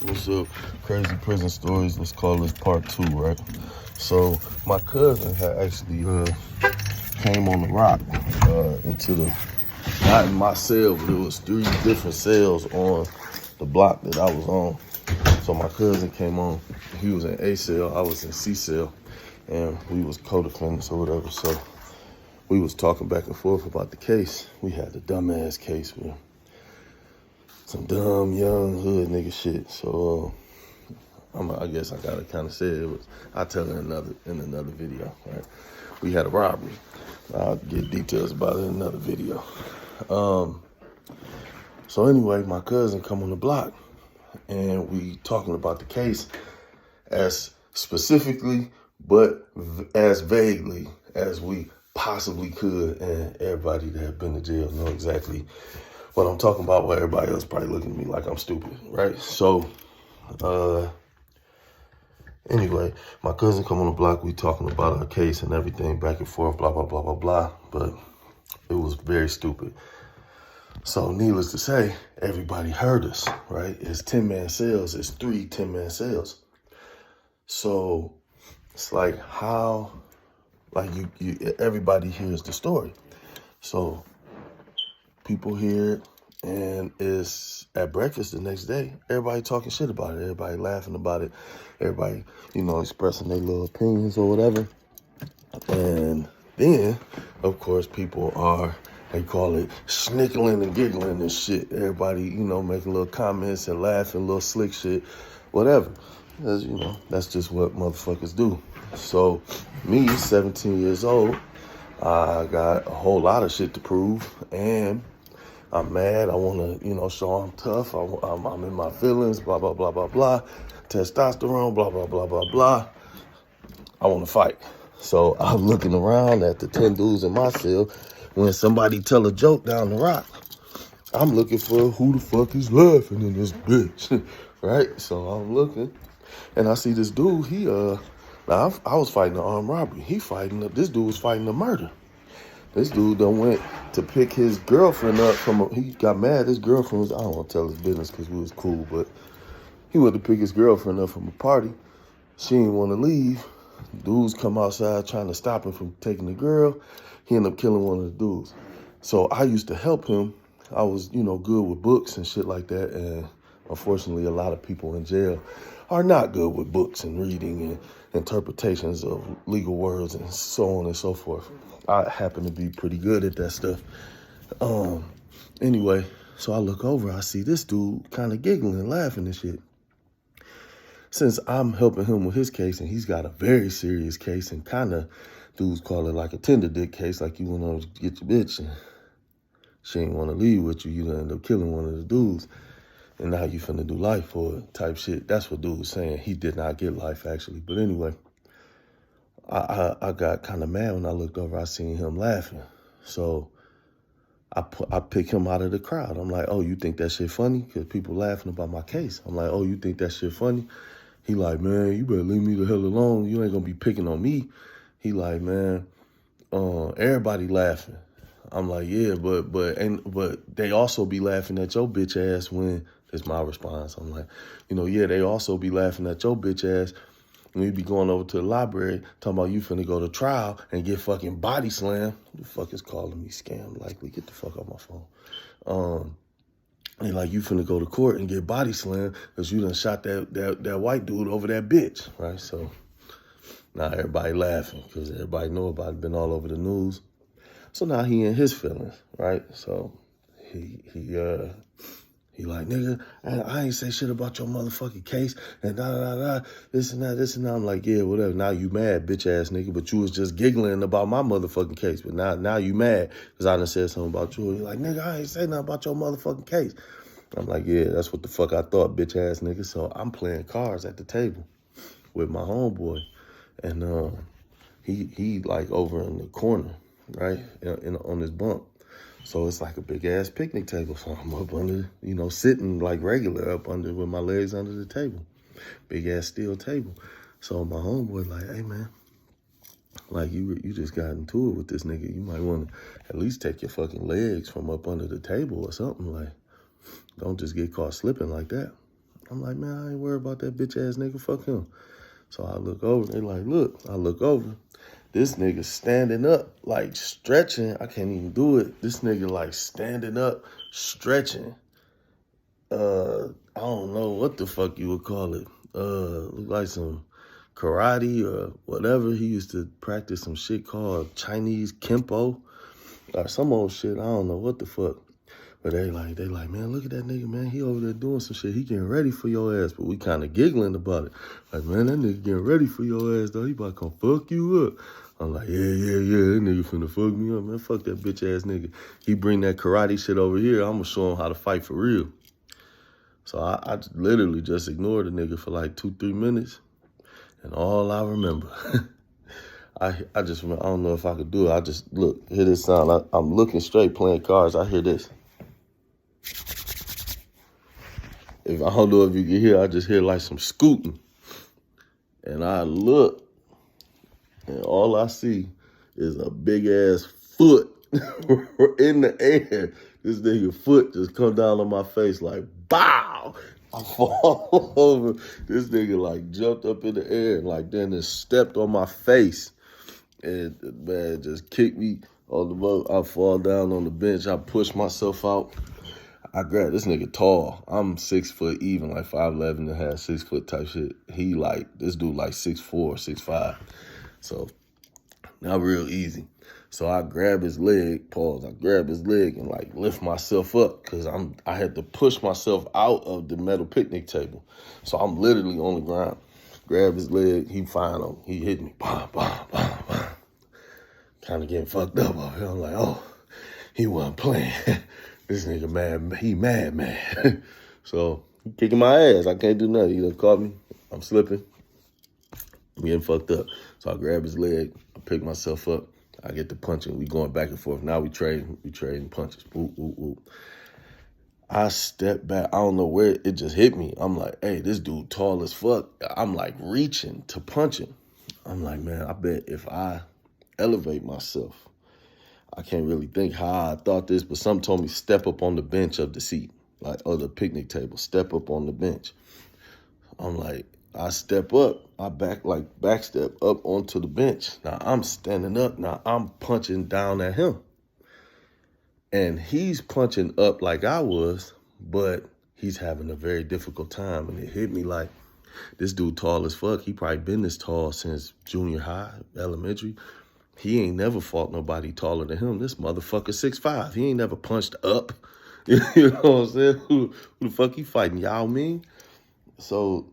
What's up? Crazy prison stories. Let's call this part 2, right? So my cousin had actually came on the rock into the, not in my cell, but it was 3 different cells on the block that I was on. So my cousin came on. He was in A cell, I was in C cell, and we was co-defendants or whatever. So we was talking back and forth about the case. We had the dumbass case with some dumb young hood nigga shit. So I guess I gotta kind of say it was. I'll tell it in another video. Right? We had a robbery. I'll get details about it in another video. So anyway, my cousin come on the block, and we talking about the case as specifically, but as vaguely as we possibly could, and everybody that had been to jail know exactly what I'm talking about, while everybody else probably looking at me like I'm stupid, right? So, anyway, my cousin come on the block, we talking about our case and everything, back and forth, blah, blah, blah, blah, blah, but it was very stupid. So needless to say, everybody heard us, right? It's 10-man cells, it's 3 10-man cells. So it's like how, like you everybody hears the story. So people hear it, and it's at breakfast the next day. Everybody talking shit about it. Everybody laughing about it. Everybody, expressing their little opinions or whatever. And then, of course, people are, they call it snickling and giggling and shit. Everybody, making little comments and laughing, little slick shit, whatever. As that's just what motherfuckers do. So me, 17 years old, I got a whole lot of shit to prove, and I'm mad. I want to, show I'm tough. I'm in my feelings, blah, blah, blah, blah, blah. Testosterone, blah, blah, blah, blah, blah. I want to fight. So I'm looking around at the 10 dudes in my cell. When somebody tell a joke down the rock, I'm looking for who the fuck is laughing in this bitch, right? So I'm looking, and I see this dude. Now I was fighting an armed robbery. This dude was fighting a murder. This dude done went to pick his girlfriend up he got mad. His girlfriend was, I don't want to tell his business because we was cool, but he went to pick his girlfriend up from a party. She didn't want to leave. Dudes come outside trying to stop him from taking the girl. He ended up killing one of the dudes. So I used to help him. I was, good with books and shit like that. And unfortunately, a lot of people in jail are not good with books and reading and interpretations of legal words and so on and so forth. I happen to be pretty good at that stuff. Anyway, so I look over, I see this dude kind of giggling and laughing and shit. Since I'm helping him with his case, and he's got a very serious case, and kind of dudes call it like a tender dick case, like you want to get your bitch and she ain't want to leave with you, you end up killing one of the dudes, and now you finna do life for it type shit. That's what dude was saying. He did not get life, actually. But anyway, I got kind of mad when I looked over. I seen him laughing. So I pick him out of the crowd. I'm like, oh, you think that shit funny? Because people laughing about my case. I'm like, oh, you think that shit funny? He like, man, you better leave me the hell alone. You ain't gonna be picking on me. He like, man, everybody laughing. I'm like, yeah, but they also be laughing at your bitch ass when, it's my response. I'm like, yeah, they also be laughing at your bitch ass when you be going over to the library talking about you finna go to trial and get fucking body slammed. Who the fuck is calling me scam likely? Get the fuck off my phone. And like you finna go to court and get body slammed because you done shot that white dude over that bitch, right? So now everybody laughing because everybody know about it, been all over the news. So now he in his feelings, right? So he like, nigga, I ain't say shit about your motherfucking case and this and that. I'm like, yeah, whatever. Now you mad, bitch ass nigga, but you was just giggling about my motherfucking case. But now you mad because I done said something about you. You're like, nigga, I ain't say nothing about your motherfucking case. I'm like, yeah, that's what the fuck I thought, bitch ass nigga. So I'm playing cards at the table with my homeboy. And he like over in the corner, right, on his bunk. So it's like a big ass picnic table. So I'm up under, sitting like regular up under with my legs under the table. Big ass steel table. So my homeboy like, hey man, like you just got into it with this nigga. You might want to at least take your fucking legs from up under the table or something. Like, don't just get caught slipping like that. I'm like, man, I ain't worried about that bitch ass nigga. Fuck him. So I look over. They like, look. I look over. This nigga standing up, like stretching. I can't even do it. This nigga like standing up, stretching. I don't know what the fuck you would call it. Look like some karate or whatever. He used to practice some shit called Chinese Kempo or some old shit. I don't know what the fuck. But they like, man, look at that nigga, man. He over there doing some shit. He getting ready for your ass. But we kind of giggling about it. Like, man, that nigga getting ready for your ass, though. He about to come fuck you up. I'm like, yeah. That nigga finna fuck me up, man. Fuck that bitch ass nigga. He bring that karate shit over here. I'm gonna show him how to fight for real. So I literally just ignored the nigga for like 2-3 minutes. And all I remember, I don't know if I could do it. I just hear this sound. I'm looking straight playing cards. I hear this. I don't know if you can hear, I just hear like some scooting. And I look, and all I see is a big ass foot in the air. This nigga foot just come down on my face like, bow! I fall over. This nigga like jumped up in the air and like then just stepped on my face. And man, just kicked me on the boat. I fall down on the bench. I push myself out. I grabbed this nigga tall. I'm 6 foot even, like 5'11" and a half, 6 foot type shit. He like, this dude like 6'4", 6'5". So not real easy. So I grab his leg, pause. I grab his leg and like lift myself up because I had to push myself out of the metal picnic table. So I'm literally on the ground. Grab his leg, he fine on. He hit me, bah. Kind of getting fucked up over here. I'm like, oh, he wasn't playing. This nigga mad, he mad. So he kicking my ass. I can't do nothing. He done caught me. I'm slipping. I'm getting fucked up. So I grab his leg. I pick myself up. I get to punching. We going back and forth. Now we trading punches. Whoop, whoop, whoop. I step back. I don't know where it just hit me. I'm like, hey, this dude tall as fuck. I'm like reaching to punch him. I'm like, man, I bet if I elevate myself, I can't really think how I thought this, but some told me step up on the bench of the seat, like, or the picnic table, step up on the bench. I'm like, I step up, I back step up onto the bench. Now I'm standing up, now I'm punching down at him. And he's punching up like I was, but he's having a very difficult time. And it hit me like, this dude tall as fuck. He probably been this tall since junior high, elementary. He ain't never fought nobody taller than him. This motherfucker 6'5". He ain't never punched up. You know what I'm saying? Who the fuck he fighting? Yao Ming? So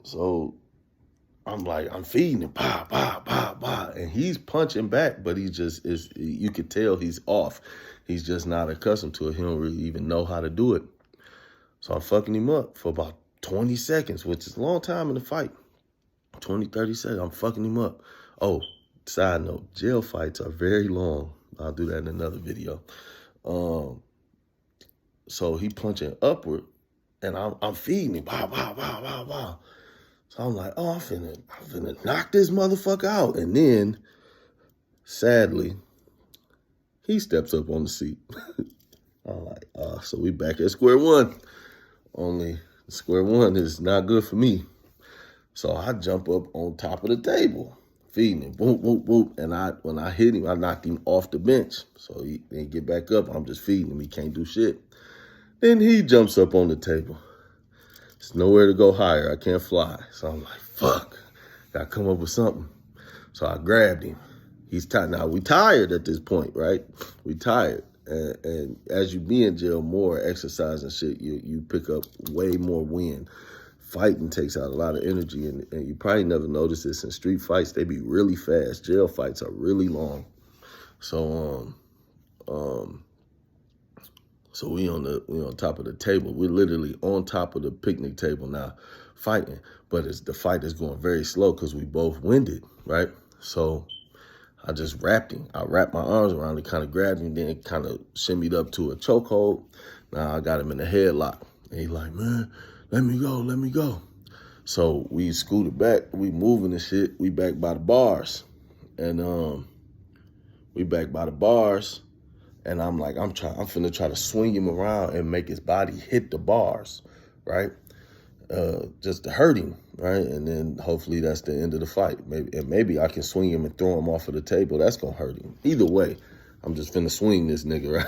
I'm like, I'm feeding him, bah. And he's punching back, but he just is, you could tell he's off. He's just not accustomed to it. He don't really even know how to do it. So I'm fucking him up for about 20 seconds, which is a long time in the fight. 20, 30 seconds, I'm fucking him up. Oh, side note, jail fights are very long. I'll do that in another video. So he punching upward, and I'm feeding him, bah. So I'm like, oh, I'm finna knock this motherfucker out. And then, sadly, he steps up on the seat. I'm like, so we back at square one. Only square one is not good for me. So I jump up on top of the table, feeding him, boom. And when I hit him, I knocked him off the bench. So he didn't get back up. I'm just feeding him. He can't do shit. Then he jumps up on the table. There's nowhere to go higher. I can't fly. So I'm like, fuck. Gotta come up with something. So I grabbed him. He's tired. Now, we tired at this point, right? We tired. And as you be in jail more, exercise and shit, you pick up way more wind. Fighting takes out a lot of energy. And you probably never noticed this in street fights. They be really fast. Jail fights are really long. So, So we on top of the table. We're literally on top of the picnic table now, fighting. But the fight is going very slow because we both winded, right? So I just wrapped him. I wrapped my arms around him, kind of grabbed him, then kind of shimmied up to a chokehold. Now I got him in a headlock. And he's like, man, let me go. So we scooted back. We moving and shit. We back by the bars. And And I'm like, I'm finna try to swing him around and make his body hit the bars, right? just to hurt him, right? And then hopefully that's the end of the fight. Maybe I can swing him and throw him off of the table. That's gonna hurt him. Either way, I'm just finna swing this nigga, right?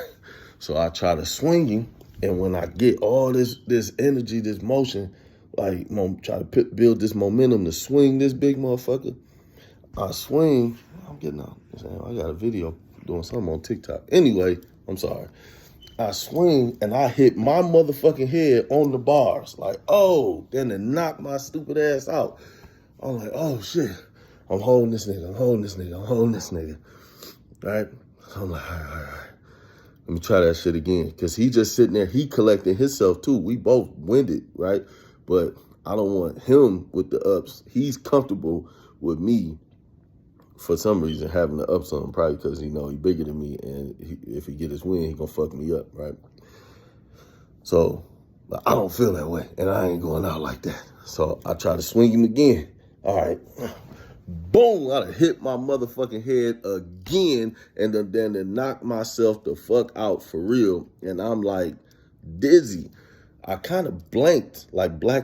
So I try to swing him, and when I get all this energy, this motion, like try to build this momentum to swing this big motherfucker, I swing. I'm getting out. I got a video doing something on TikTok. Anyway, I'm sorry. I swing and I hit my motherfucking head on the bars. Like, oh, then it knocked my stupid ass out. I'm like, oh shit. I'm holding this nigga. I'm holding this nigga. I'm holding this nigga. Right? So I'm like, all right. Let me try that shit again. Cause he just sitting there, he collecting himself too. We both winded, right? But I don't want him with the ups. He's comfortable with me for some reason having the ups on him, probably because, he bigger than me, and if he get his win, he gonna fuck me up, right? So I don't feel that way, and I ain't going out like that. So I try to swing him again. All right. Boom, I hit my motherfucking head again, and then knock myself the fuck out for real. And I'm like dizzy. I kind of blacked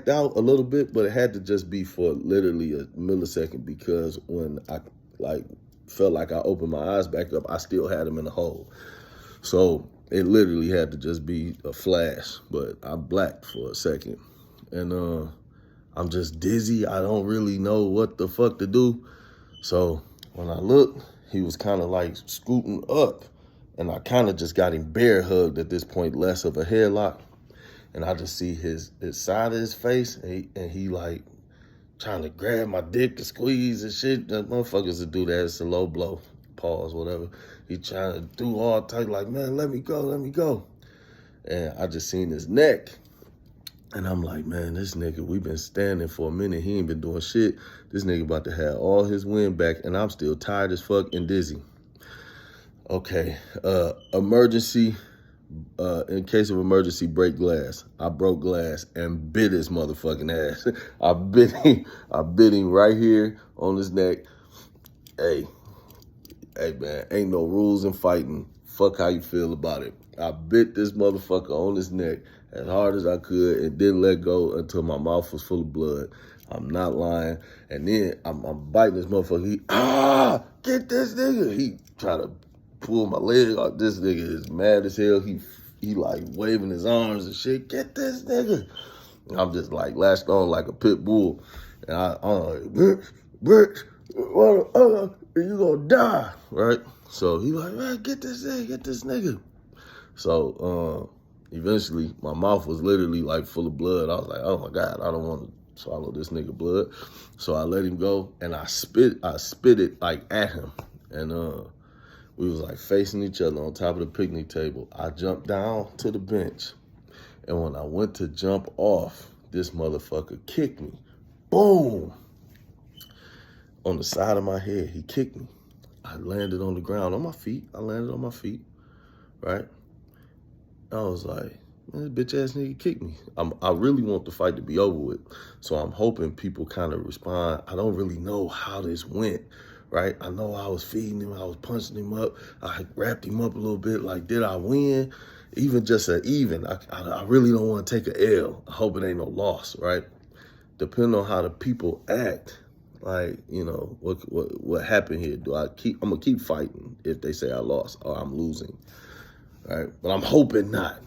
out a little bit, but it had to just be for literally a millisecond, because when I felt like I opened my eyes back up, I still had them in the hole. So it literally had to just be a flash, but I blacked for a second. And I'm just dizzy. I don't really know what the fuck to do. So when I looked, he was kind of like scooting up, and I kind of just got him bear hugged at this point, less of a headlock. And I just see his side of his face, and he like trying to grab my dick to squeeze and shit. The motherfuckers that do that, it's a low blow, pause, whatever. He trying to do all tight, like, man, let me go. And I just seen his neck. And I'm like, man, this nigga, we been standing for a minute. He ain't been doing shit. This nigga about to have all his wind back, and I'm still tired as fuck and dizzy. Okay, emergency. In case of emergency, break glass. I broke glass and bit his motherfucking ass. I bit him right here on his neck. Hey man, ain't no rules in fighting. Fuck how you feel about it. I bit this motherfucker on his neck as hard as I could and didn't let go until my mouth was full of blood. I'm not lying. And then I'm biting this motherfucker. Get this nigga. He tried to pull my leg off. This nigga is mad as hell. He like waving his arms and shit. Get this nigga. I'm just like lashed on like a pit bull. And I'm like, bitch, you gonna die, right? So he like, man, get this nigga. So eventually my mouth was literally like full of blood. I was like, oh my God, I don't want to swallow this nigga blood. So I let him go, and I spit it like at him. And we was like facing each other on top of the picnic table. I jumped down to the bench, and when I went to jump off, this motherfucker kicked me. Boom! On the side of my head, he kicked me. I landed on the ground on my feet. Right? I was like, man, this bitch ass nigga kicked me. I really want the fight to be over with. So I'm hoping people kind of respond. I don't really know how this went, right? I know I was feeding him. I was punching him up. I wrapped him up a little bit. Like, did I win? Even just an even. I really don't want to take an L. I hope it ain't no loss, right? Depending on how the people act, like, what happened here? I'm gonna keep fighting if they say I lost or I'm losing, right? But I'm hoping not.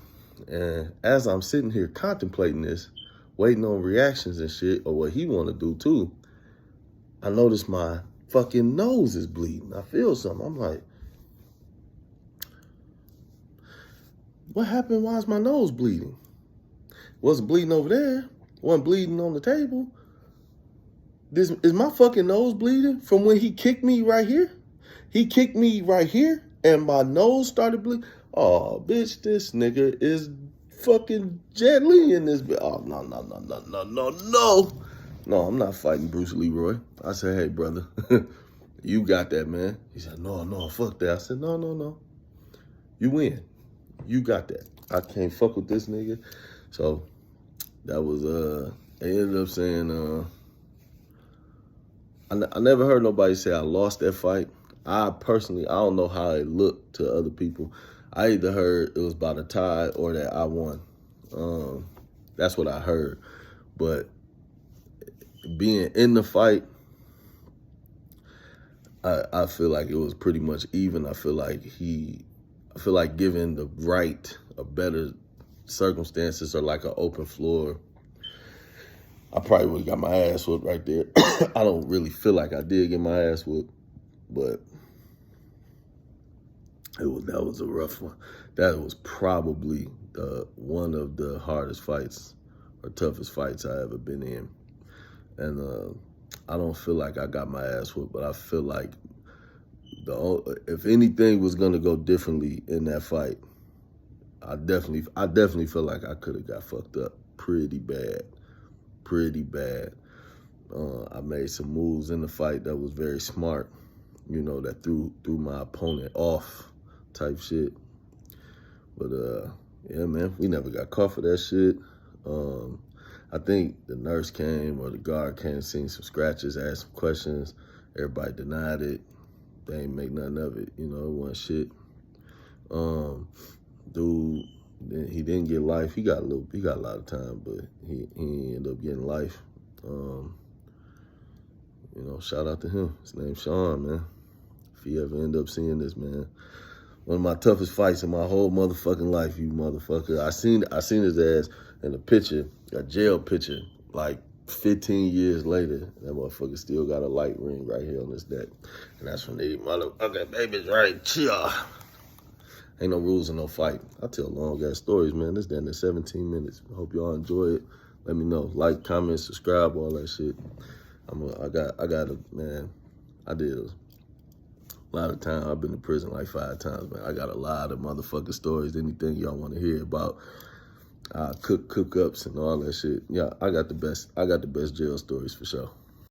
And as I'm sitting here contemplating this, waiting on reactions and shit, or what he want to do too, I notice my fucking nose is bleeding. I feel something. I'm like, what happened? Why is my nose bleeding? Wasn't bleeding over there. Wasn't bleeding on the table. Is my fucking nose bleeding from when he kicked me right here? He kicked me right here, and my nose started bleeding. Oh, bitch, this nigga is fucking Jet Li in this. Oh, no. No, I'm not fighting Bruce Leroy. I said, hey, brother, you got that, man. He said, no, fuck that. I said, no. You win. You got that. I can't fuck with this nigga. So that was, they ended up saying, I never heard nobody say I lost that fight. I don't know how it looked to other people. I either heard it was by a tie or that I won. That's what I heard. But being in the fight, I feel like it was pretty much even. I feel like given the right, a better circumstances or like an open floor, I probably would have got my ass whooped right there. I don't really feel like I did get my ass whooped, but that was a rough one. That was probably one of the hardest fights or toughest fights I ever been in. And I don't feel like I got my ass whooped, but I feel like if anything was gonna go differently in that fight, I definitely feel like I could have got fucked up pretty bad. I made some moves in the fight that was very smart, that threw my opponent off type shit. But yeah, man, we never got caught for that shit. I think the nurse came or the guard came, seen some scratches, asked some questions. Everybody denied it. They ain't make nothing of it. It wasn't shit. Dude, he didn't get life. He got a lot of time, but he ended up getting life. Shout out to him. His name's Sean, man. If he ever end up seeing this, man. One of my toughest fights in my whole motherfucking life, you motherfucker. I seen his ass in a picture, a jail picture, like 15 years later. That motherfucker still got a light ring right here on his neck. And that's from the motherfucking baby's right here. Ain't no rules in no fight. I tell long ass stories, man. This down to 17 minutes. Hope y'all enjoy it. Let me know. Like, comment, subscribe, all that shit. I did a lot of time. I've been to prison like 5 times, man. I got a lot of motherfucking stories. Anything y'all want to hear about cook-ups and all that shit. Yeah, I got the best jail stories for sure.